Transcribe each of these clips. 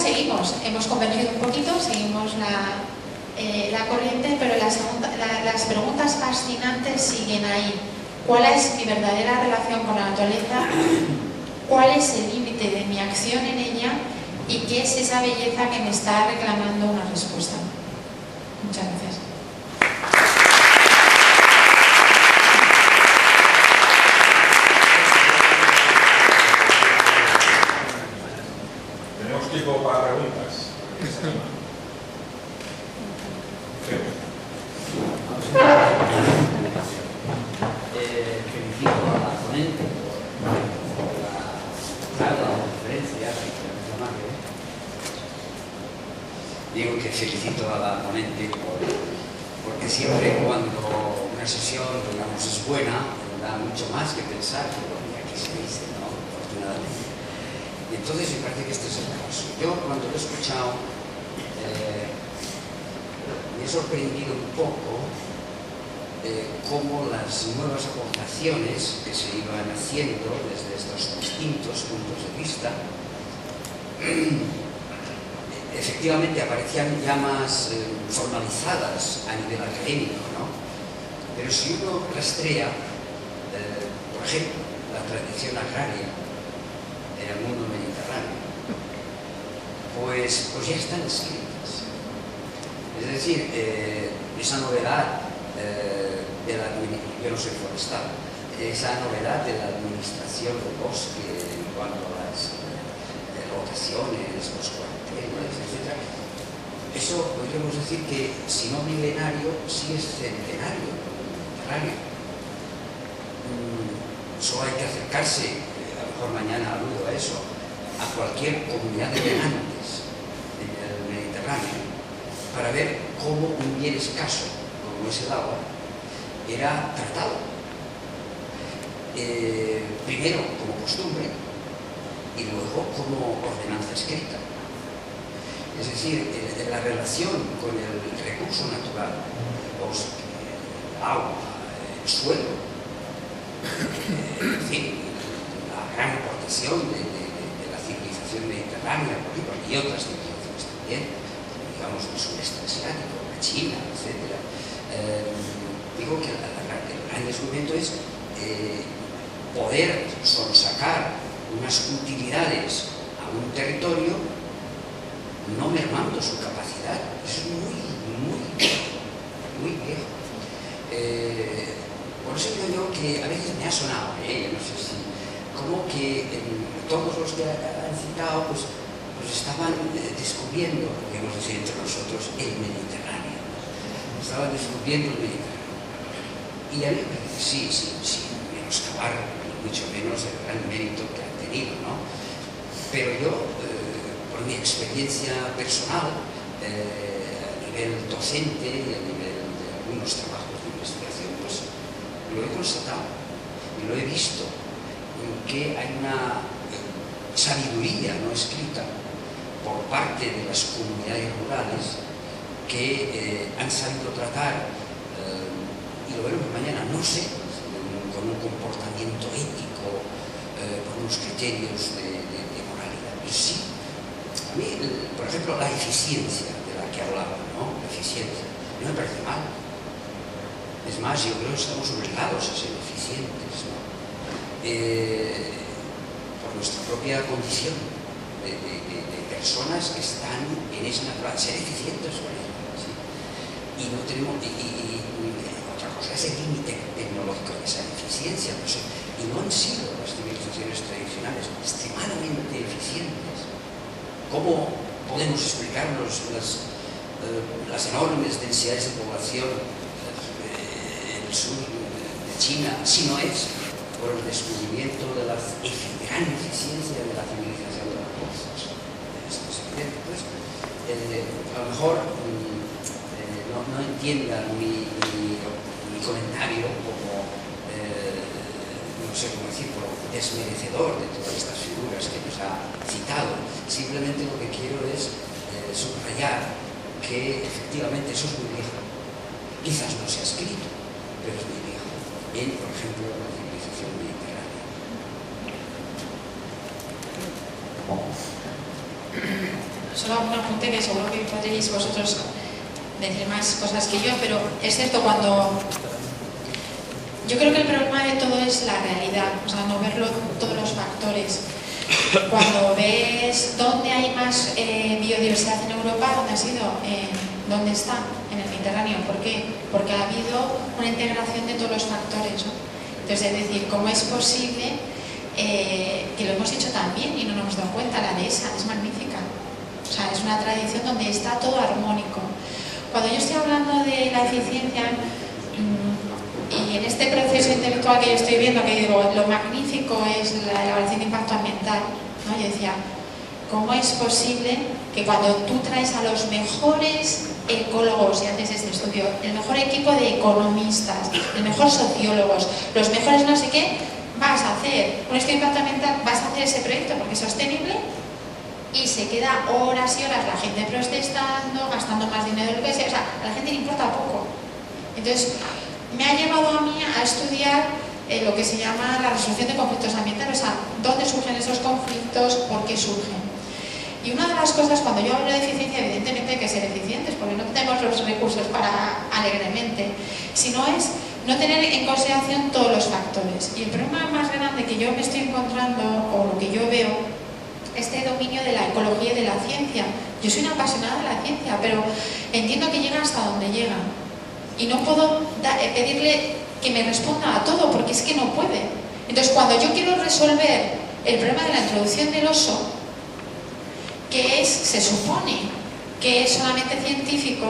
seguimos, hemos convergido un poquito, seguimos la corriente, pero las preguntas fascinantes siguen ahí. ¿Cuál es mi verdadera relación con la naturaleza? ¿Cuál es el límite de mi acción en ella? ¿Y qué es esa belleza que me está reclamando una respuesta? Muchas gracias. Tenemos tiempo para preguntas. Felicito a la ponente por la charla o conferencia, digo que felicito a la ponente porque siempre cuando una sesión, digamos, es buena, da mucho más que pensar que lo que aquí se dice, ¿no? Afortunadamente. Y entonces me parece que este es el caso. Yo cuando lo he escuchado me he sorprendido un poco cómo las nuevas aportaciones que se iban haciendo desde estos distintos puntos de vista efectivamente aparecían ya más formalizadas a nivel académico, ¿no? Pero si uno rastrea, por ejemplo, la tradición agraria en el mundo mediterráneo, pues ya están escritas. Es decir, esa novedad yo no soy forestal, esa novedad de la administración del bosque en cuanto a las rotaciones, los cuarteles, etc. Eso podríamos decir que, si no milenario, sí es centenario en el Mediterráneo. Solo hay que acercarse, a lo mejor mañana aludo a eso, a cualquier comunidad de donantes en el Mediterráneo para ver cómo un bien escaso, como es el agua, era tratado. Primero como costumbre y luego como ordenanza escrita. Es decir, la relación con el recurso natural, bosque, agua, el suelo, en fin, la gran aportación de la civilización mediterránea, por ejemplo, y otras civilizaciones también, digamos el sudeste asiático, la China, etc. Digo que el gran descubrimiento es poder sonsacar unas utilidades a un territorio no mermando su capacidad. Eso es muy viejo. Por eso digo yo que a veces me ha sonado, no sé si, como que todos los que han citado pues estaban descubriendo, podríamos decir entre nosotros, el Mediterráneo. Estaban descubriendo el Mediterráneo. Y a mí me parece que sí, menoscabar, mucho menos el gran mérito que han tenido, ¿no? Pero yo, por mi experiencia personal, a nivel docente y a nivel de algunos trabajos de investigación, pues lo he constatado y lo he visto, que hay una sabiduría no escrita por parte de las comunidades rurales que han sabido tratar, y lo veremos mañana, no sé, con un comportamiento ético, con unos criterios de moralidad. Pero sí, a mí, por ejemplo, la eficiencia de la que hablaba, ¿no? La eficiencia, no me parece mal. Es más, yo creo que estamos obligados a ser eficientes, ¿no? Por nuestra propia condición de personas que están en esa naturaleza, ser eficientes con ella, ¿sí? Y no tenemos... otra cosa es el límite tecnológico de esa eficiencia, y no han sido las civilizaciones tradicionales extremadamente eficientes. ¿Cómo podemos explicarnos las enormes densidades de población en el sur de China, si no es por el descubrimiento de la gran eficiencia de la civilización de los pozos? Esto es evidente. Pues, a lo mejor no entiendan mi comentario como, no sé cómo decirlo, desmerecedor de todas estas figuras que nos ha citado. Simplemente lo que quiero es subrayar que efectivamente eso es muy viejo. Quizás no se ha escrito, pero es muy viejo. Por ejemplo, la civilización mediterránea. solo un apunte que seguro que podréis vosotros decir más cosas que yo, pero es cierto cuando... Yo creo que el problema de todo es la realidad, o sea, no verlo todos los factores. Cuando ves dónde hay más biodiversidad en Europa, ¿dónde ha sido? ¿Dónde está? En el Mediterráneo. ¿Por qué? Porque ha habido una integración de todos los factores, ¿no? Entonces, es decir, ¿cómo es posible que lo hemos hecho tan bien y no nos hemos dado cuenta? La dehesa es magnífica. O sea, es una tradición donde está todo armónico. Cuando yo estoy hablando de la eficiencia, y en este proceso intelectual que yo estoy viendo, que digo, lo magnífico es la evaluación de impacto ambiental, ¿no? Yo decía, ¿cómo es posible que cuando tú traes a los mejores ecólogos y haces este estudio, el mejor equipo de economistas, el mejor sociólogos, los mejores no sé qué, vas a hacer un estudio de impacto ambiental, vas a hacer ese proyecto porque es sostenible y se queda horas y horas la gente protestando, gastando más dinero de lo que sea, o sea, a la gente le importa poco. Entonces, me ha llevado a mí a estudiar lo que se llama la resolución de conflictos ambientales, o sea, dónde surgen esos conflictos, por qué surgen. Y una de las cosas, cuando yo hablo de eficiencia, evidentemente hay que ser eficientes, porque no tenemos los recursos para alegremente, sino es no tener en consideración todos los factores. Y el problema más grande que yo me estoy encontrando, o lo que yo veo, este dominio de la ecología y de la ciencia. Yo soy una apasionada de la ciencia, pero entiendo que llega hasta donde llega. Y no puedo pedirle que me responda a todo, porque es que no puede. Entonces, cuando yo quiero resolver el problema de la introducción del oso, que se supone que es solamente científico,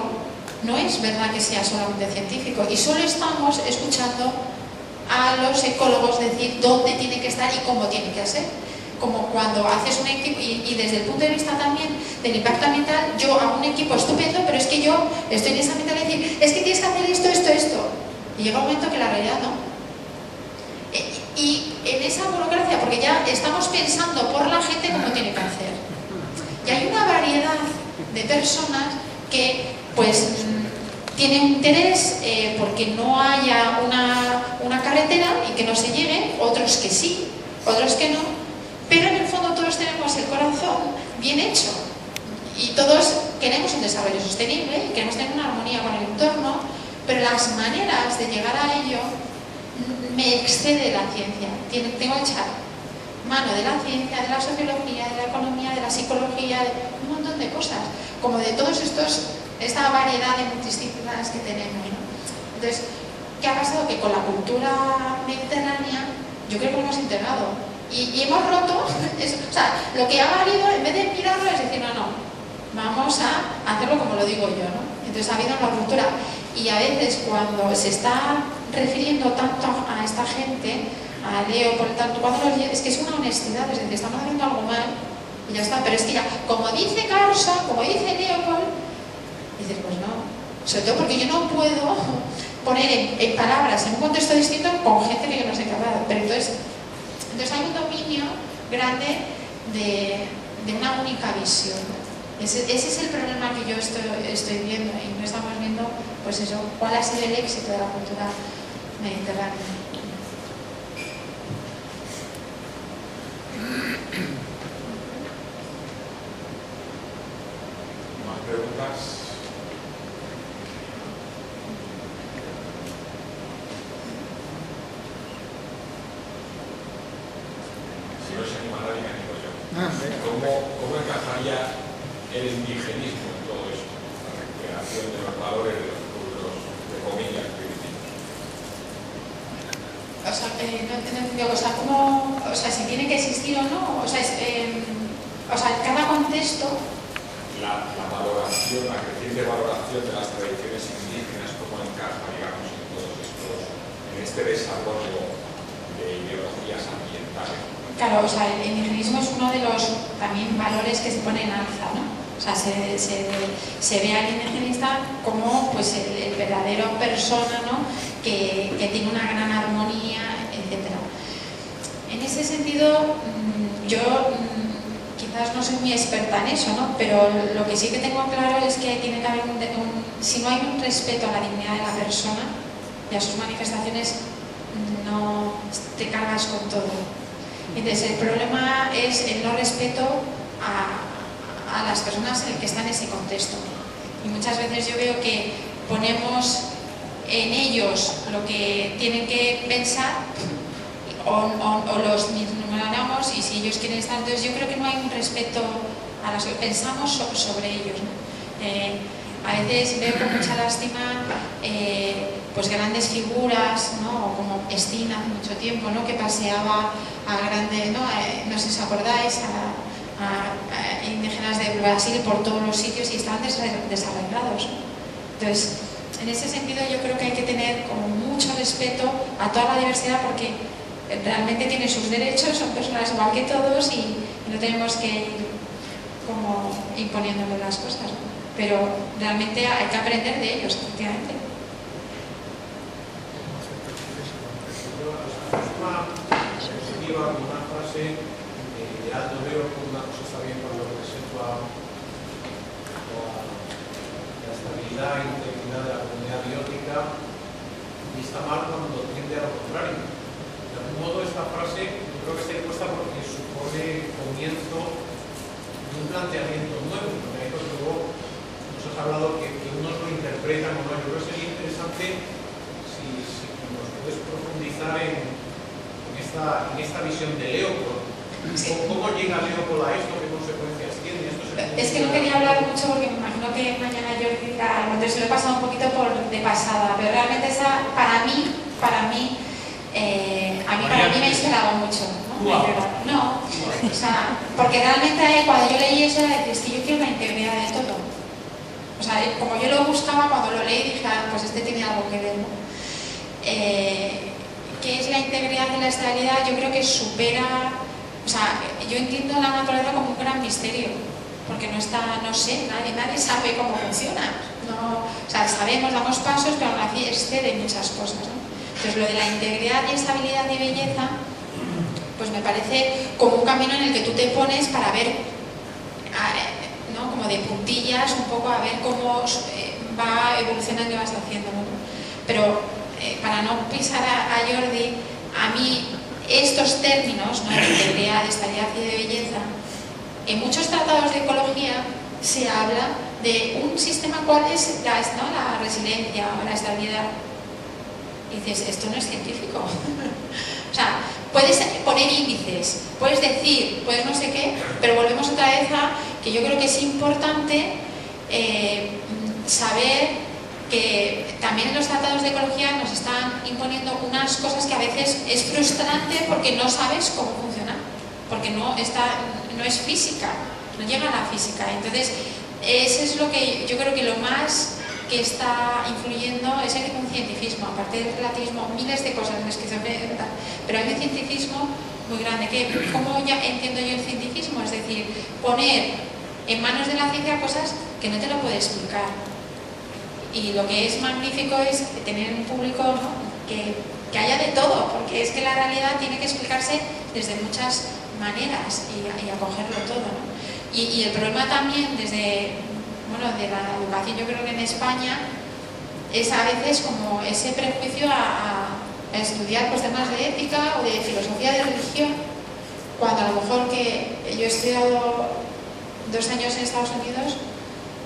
no es verdad que sea solamente científico. Y solo estamos escuchando a los ecólogos decir dónde tiene que estar y cómo tiene que ser. Como cuando haces un equipo, y desde el punto de vista también del impacto ambiental, yo hago un equipo estupendo, pero es que yo estoy en esa mentalidad de decir, es que tienes que hacer esto, esto, esto. Y llega un momento que la realidad no. Y en esa burocracia, porque ya estamos pensando por la gente cómo tiene que hacer. Y hay una variedad de personas que, pues, tienen interés porque no haya una carretera y que no se llegue, otros que sí, otros que no. Pero en el fondo todos tenemos el corazón bien hecho y todos queremos un desarrollo sostenible y queremos tener una armonía con el entorno, pero las maneras de llegar a ello me excede la ciencia. Tengo que echar mano de la ciencia, de la sociología, de la economía, de la psicología, de un montón de cosas, como de todos esta variedad de multidisciplinas que tenemos, ¿no? Entonces, ¿qué ha pasado? Que con la cultura mediterránea yo creo que lo hemos integrado. Y hemos roto, o sea, lo que ha valido, en vez de mirarlo, es decir, no, vamos a hacerlo como lo digo yo, ¿no? Entonces ha habido una ruptura. Y a veces cuando se está refiriendo tanto a esta gente, a Leopold, tanto, es que es una honestidad, es decir, estamos haciendo algo mal y ya está. Pero es que ya, como dice Carson, como dice Leopold, dices, pues no. Sobre todo porque yo no puedo poner en palabras, en un contexto distinto, con gente que yo no sé qué hablar. Pero entonces hay un dominio grande de una única visión. Ese es el problema que yo estoy viendo, y no estamos viendo, pues eso, cuál ha sido el éxito de la cultura mediterránea. ¿Más preguntas? Si no se anima nadie, me animo yo. ¿Cómo encajaría el indigenismo en todo esto? La recuperación de los valores de los pueblos de comillas primitivos. O sea, no entiendo, o sea, si tiene que existir o no, o sea, cada contexto. La valoración, la creciente valoración de las tradiciones indígenas, cómo encaja, digamos, en todos estos, en este desarrollo de ideologías ambientales. Claro, o sea, el indigenismo es uno de los también valores que se pone en alza, ¿no? O sea, se ve al indigenista como pues el verdadero persona, ¿no? que tiene una gran armonía, etc. En ese sentido, yo quizás no soy muy experta en eso, ¿no? Pero lo que sí que tengo claro es que tiene que haber si no hay un respeto a la dignidad de la persona y a sus manifestaciones, no te cargas con todo. Entonces, el problema es el no respeto a a las personas que están en ese contexto. Y muchas veces yo veo que ponemos en ellos lo que tienen que pensar o los ignoramos, y si ellos quieren estar, entonces yo creo que no hay un respeto a las que pensamos sobre ellos, ¿no? A veces veo con mucha lástima pues grandes figuras, ¿no? Como Sting hace mucho tiempo, ¿no? Que paseaba a grandes, no sé si os acordáis, a indígenas de Brasil por todos los sitios y estaban desarreglados, ¿no? Entonces, en ese sentido yo creo que hay que tener como mucho respeto a toda la diversidad, porque realmente tienen sus derechos, son personas igual que todos, y no tenemos que ir como imponiéndole las cosas, ¿no? Pero realmente hay que aprender de ellos, efectivamente. Una frase de Aldo Veo, una cosa está bien cuando representa la estabilidad e integridad de la comunidad biótica, y está mal cuando tiende a lo contrario. De algún modo, esta frase yo creo que está impuesta porque supone el comienzo de un planteamiento nuevo, porque luego nos has hablado que unos lo interpretan o no. Yo creo que sería interesante si nos puedes profundizar en esta visión de Leopold. ¿Cómo llega Leopold a esto? ¿Qué consecuencias tiene? Es que no quería hablar mucho porque me imagino que mañana yo dirá algo, entonces lo he pasado un poquito de pasada, pero realmente esa, para mí me ha inspirado mucho, ¿no? O sea, porque realmente cuando yo leí eso era decir, es que yo quiero la integridad de todo. O sea, como yo lo buscaba, cuando lo leí dije, pues este tiene algo que ver, ¿no? ¿Qué es la integridad y la estabilidad? Yo creo que supera, o sea, yo entiendo la naturaleza como un gran misterio, porque no sé, nadie sabe cómo funciona, o sea, sabemos, damos pasos, pero aún así excede muchas cosas, ¿no? Entonces lo de la integridad y estabilidad y belleza, pues me parece como un camino en el que tú te pones para ver, ¿no? Como de puntillas, un poco a ver cómo va evolucionando y vas haciendo, ¿no? Pero para no pisar a Jordi, a mí estos términos, ¿no? De integridad, de estabilidad y de belleza, en muchos tratados de ecología se habla de un sistema cual es la resiliencia o la estabilidad. Y dices, esto no es científico. O sea, puedes poner índices, puedes decir, puedes no sé qué, pero volvemos otra vez a que yo creo que es importante saber que también en los tratados de ecología nos están imponiendo unas cosas que a veces es frustrante porque no sabes cómo funciona, porque no es física, no llega a la física. Entonces, eso es lo que yo creo que lo más que está influyendo es el cientificismo, aparte del relativismo, miles de cosas, en esquizofrenia, pero hay un cientificismo muy grande. ¿Cómo ya entiendo yo el cientificismo? Es decir, poner en manos de la ciencia cosas que no te lo puede explicar. Y lo que es magnífico es tener un público, ¿no? que haya de todo, porque es que la realidad tiene que explicarse desde muchas maneras y acogerlo todo, ¿no? Y el problema también de la educación, yo creo que en España es a veces como ese prejuicio a estudiar pues, temas de ética o de filosofía de religión, cuando a lo mejor que yo he estudiado 2 años en Estados Unidos,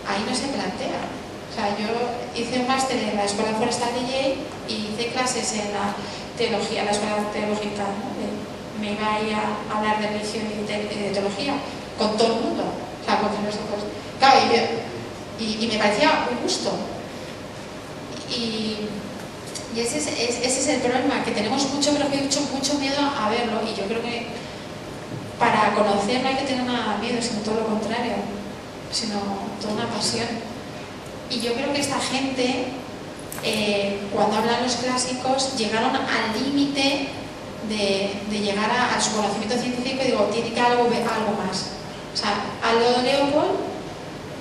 ahí no se plantea. O sea, yo hice un máster en la Escuela Forestal de Yale y hice clases en la teología, la escuela teológica, ¿no? Me iba a ir a hablar de religión y de teología con todo el mundo, o sea, con filósofos. Claro, y me parecía un gusto. Y ese es el problema, que tenemos mucho prejuicio, mucho miedo a verlo, y yo creo que para conocer no hay que tener nada de miedo, sino todo lo contrario, sino toda una pasión. Y yo creo que esta gente, cuando hablan los clásicos, llegaron al límite de llegar a su conocimiento científico y digo, tiene que haber algo más. O sea, Aldo Leopold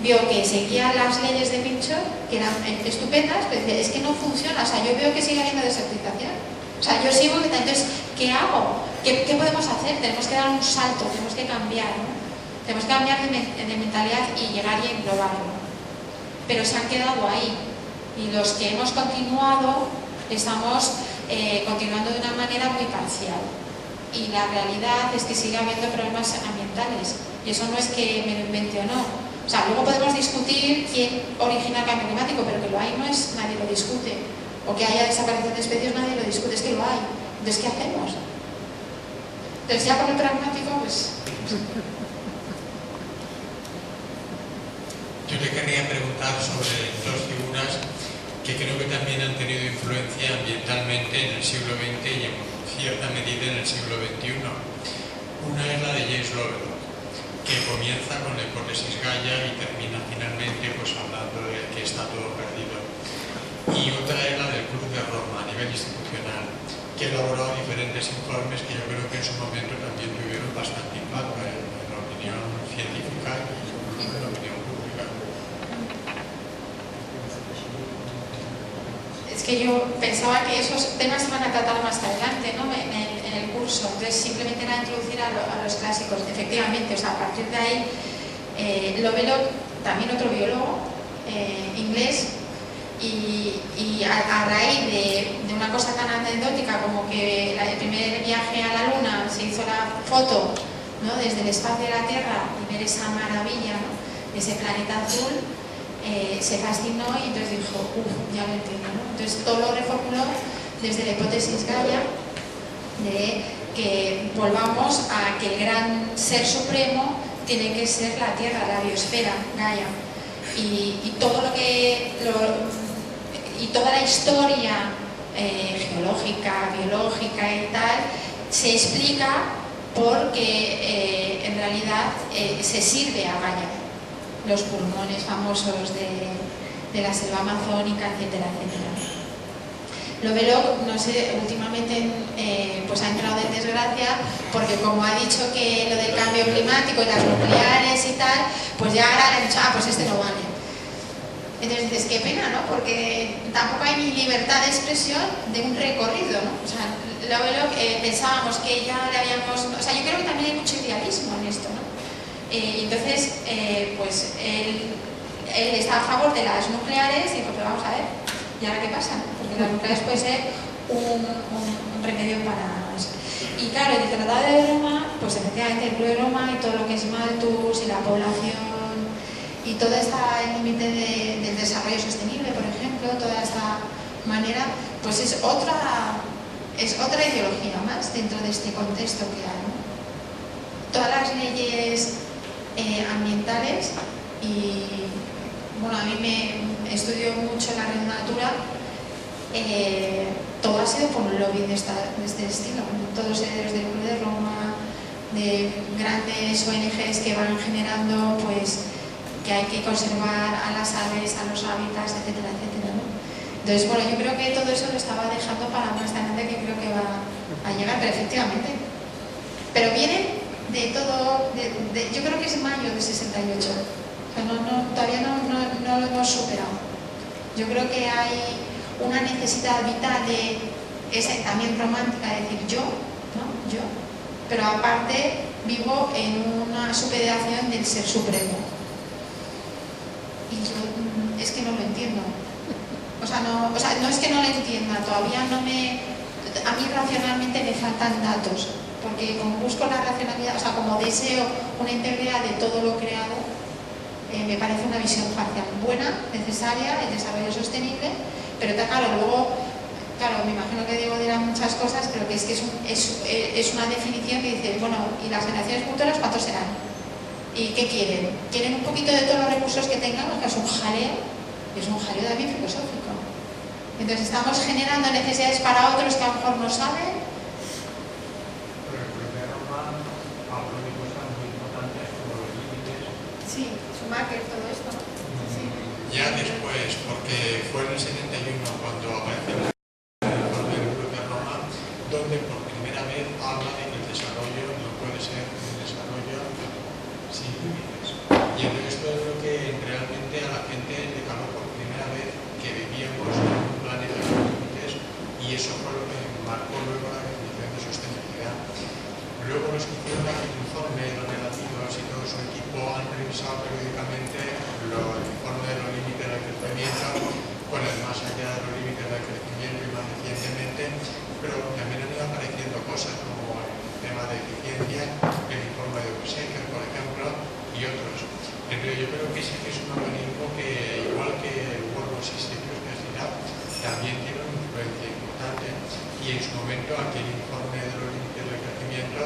vio que seguía las leyes de Pinchot, que eran estupendas, pero dice, es que no funciona, o sea, yo veo que sigue habiendo desertización. O sea, yo sigo, entonces, ¿qué hago? ¿Qué podemos hacer? Tenemos que dar un salto, tenemos que cambiar, ¿no? Tenemos que cambiar de mentalidad y llegar y englobarlo. Pero se han quedado ahí, y los que hemos continuado estamos continuando de una manera muy parcial, y la realidad es que sigue habiendo problemas ambientales Y eso no es que me lo invente o no. O sea, luego podemos discutir quién origina el cambio climático, pero que lo hay no es, nadie lo discute. O que haya desaparición de especies, nadie lo discute, es que lo hay. Entonces, ¿qué hacemos? Entonces, ya con el pragmático, pues... Yo le quería preguntar sobre dos figuras que creo que también han tenido influencia ambientalmente en el siglo XX y en cierta medida en el siglo XXI. Una es la de James Lovelock, que comienza con la hipótesis Gaia y termina finalmente pues hablando de que está todo perdido. Y otra es la del Club de Roma a nivel institucional, que elaboró diferentes informes que yo creo que en su momento también tuvieron bastante impacto en la opinión científica e incluso en la opinión pública. Es que yo pensaba que esos temas se van a tratar más adelante, ¿no? en el curso, entonces simplemente era introducir a los clásicos, efectivamente, o sea, a partir de ahí, Lovelock, también otro biólogo inglés, y a raíz de una cosa tan anecdótica como que el primer viaje a la Luna se hizo la foto, ¿no?, desde el espacio de la Tierra y ver esa maravilla, ¿no?, de ese planeta azul, se fascinó y entonces dijo, ya lo entiendo, ¿no? Entonces todo lo reformuló desde la hipótesis Gaia de que volvamos a que el gran ser supremo tiene que ser la Tierra, la biosfera Gaia, y todo lo que y toda la historia geológica, biológica y tal se explica porque en realidad se sirve a Gaia, los pulmones famosos de la selva amazónica, etcétera, etcétera. Lovelock, no sé, últimamente pues ha entrado en desgracia porque como ha dicho que lo del cambio climático y las nucleares y tal, pues ya ahora le han dicho, pues este no vale. Entonces dices, qué pena, ¿no? Porque tampoco hay ni libertad de expresión de un recorrido, ¿no? O sea, Lovelock pensábamos que ya le habíamos... O sea, yo creo que también hay mucho idealismo en esto, ¿no? Entonces, pues él está a favor de las nucleares y dijo, pero vamos a ver, ¿y ahora qué pasa? Porque las nucleares puede ser un remedio para eso. Y claro, el Tratado de Roma, pues efectivamente el Club de Roma y todo lo que es Malthus y la población y todo este límite del desarrollo sostenible, por ejemplo, toda esta manera, pues es otra ideología más dentro de este contexto que hay, ¿no? Todas las leyes ambientales y, bueno, a mí me estudio mucho la red natura, todo ha sido por un lobby de este estilo, ¿no? Todos herederos del Club de Roma, de grandes ONGs que van generando, pues, que hay que conservar a las aves, a los hábitats, etcétera, etcétera, ¿no? Entonces, bueno, yo creo que todo eso lo estaba dejando para más adelante, que creo que va a llegar, pero efectivamente. Pero viene de todo, yo creo que es mayo de 68, o sea, todavía no lo hemos superado. Yo creo que hay una necesidad vital de esa también romántica, de decir yo, ¿no? Yo, pero aparte vivo en una superación del ser supremo. Y yo es que no lo entiendo. O sea, no es que no lo entienda, todavía no me... A mí racionalmente me faltan datos, porque como busco la racionalidad, o sea, como deseo una integridad de todo lo creado, me parece una visión parcial buena, necesaria, el desarrollo sostenible, pero claro, luego, claro, me imagino que Diego dirá muchas cosas, pero que es una definición que dice, bueno, ¿y las generaciones futuras cuántos serán? ¿Y qué quieren? ¿Quieren un poquito de todos los recursos que tengamos? Que es un jaleo también filosófico. Entonces estamos generando necesidades para otros que a lo mejor no saben. Pero el Club de Roma habla de cosas muy importantes como los límites. Sí, Schumacher, todo esto, ¿no? Sí. Ya después, porque fue en el 71 cuando aparece el informe del Club de Roma, donde por primera vez habla de que el desarrollo no puede ser un desarrollo sin límites. Y esto es lo que realmente a la gente le caló por primera vez, que vivíamos en un planeta sin límites, y eso fue lo que marcó luego la definición de sostenibilidad. Luego los que hicieron aquel informe, los relativos y todo su equipo han revisado periódicamente el informe de los límites del crecimiento con el más allá de los límites del crecimiento crecimiento, aquel informe de los límites del crecimiento,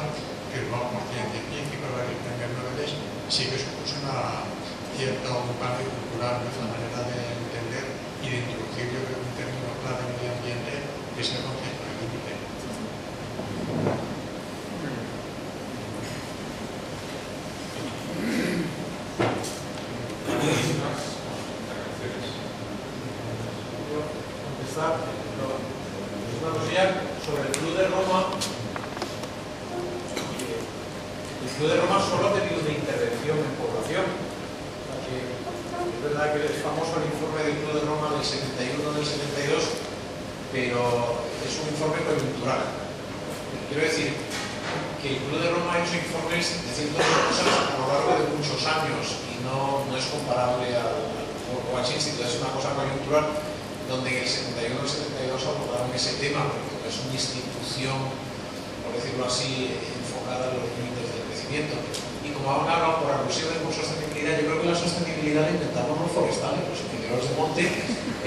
firmado por 100 científicos, varios premios Nobel, sí que supuso un cambio cultural, nuestra manera de entender y de introducir, yo creo, un término clave en el medio ambiente, que es el concepto de límite. Una cosilla sobre el Club de Roma. El Club de Roma solo ha tenido una intervención en población. Es verdad que es famoso el informe del Club de Roma del 71, del 72, pero es un informe coyuntural. Quiero decir que el Club de Roma ha hecho informes de cientos de cosas a lo largo de muchos años y no es comparable al Watch Institute, es una cosa coyuntural donde en el 71 y el 72 abordaron ese tema, porque es una institución, por decirlo así, enfocada en los límites del crecimiento. Y como han hablado por alusiones por sostenibilidad, yo creo que la sostenibilidad la inventamos los forestales, los ingenieros de monte,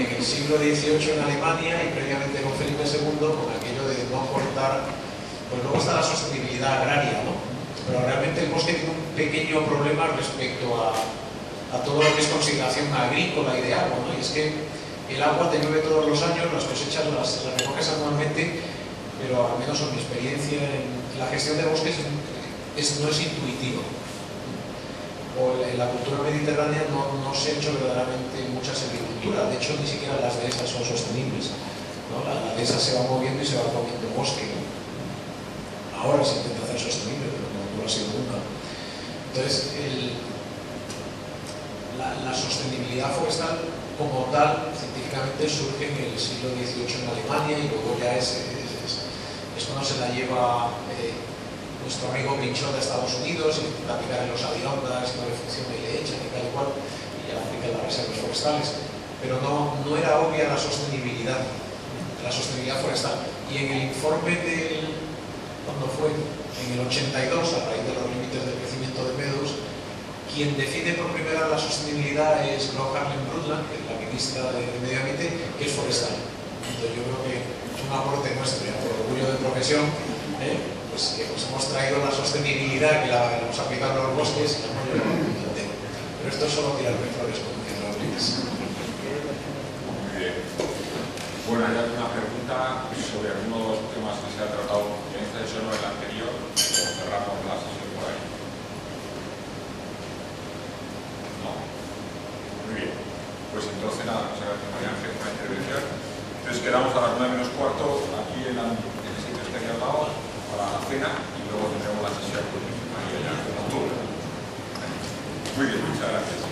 en el siglo XVIII en Alemania y previamente con Felipe II, con aquello de no cortar. Pues luego está la sostenibilidad agraria, ¿no? Pero realmente el bosque tiene un pequeño problema respecto a todo lo que es consideración agrícola y de agua, ¿no? Y es que el agua te llueve todos los años, las cosechas las recoges anualmente, pero al menos en mi experiencia en la gestión de bosques no es intuitivo. O en la cultura mediterránea no se ha hecho verdaderamente mucha silvicultura, de hecho ni siquiera las dehesas son sostenibles, ¿no? La dehesa se va moviendo y se va comiendo bosque, ¿no? Ahora se intenta hacer sostenible, pero no lo ha sido nunca. Entonces, la sostenibilidad forestal como tal, científicamente surge en el siglo XVIII en Alemania y luego ya es cuando se la lleva nuestro amigo Pinchot de Estados Unidos y intenta aplicar en los Adirondacks, no le funciona y le echan y tal y cual, y ya la aplica en las reservas forestales. Pero no era obvia la sostenibilidad forestal. Y en el informe cuando fue en el 82, a raíz de los límites del crecimiento de Meadows, quien define por primera vez la sostenibilidad es Gro Harlem Brundtland, que es la ministra de Medio Ambiente, que es forestal. Entonces yo creo que es un aporte nuestro, ya por orgullo de profesión, pues que hemos traído la sostenibilidad que la hemos aplicado a los bosques y la hemos llevado al mundo entero. Pero esto es solo tirarme flores, como que no lo apliques. Muy bien. Bueno, hay alguna pregunta sobre algunos de los temas que se han tratado en esta sesión o en la anterior, o cerramos la sesión por ahí. Muy bien, pues entonces nada, muchas gracias María Ángel por la intervención. Entonces quedamos a las 9:15 aquí en el sitio este que al lado para la cena y luego tendremos la sesión con María ya en octubre. Muy bien, muchas gracias.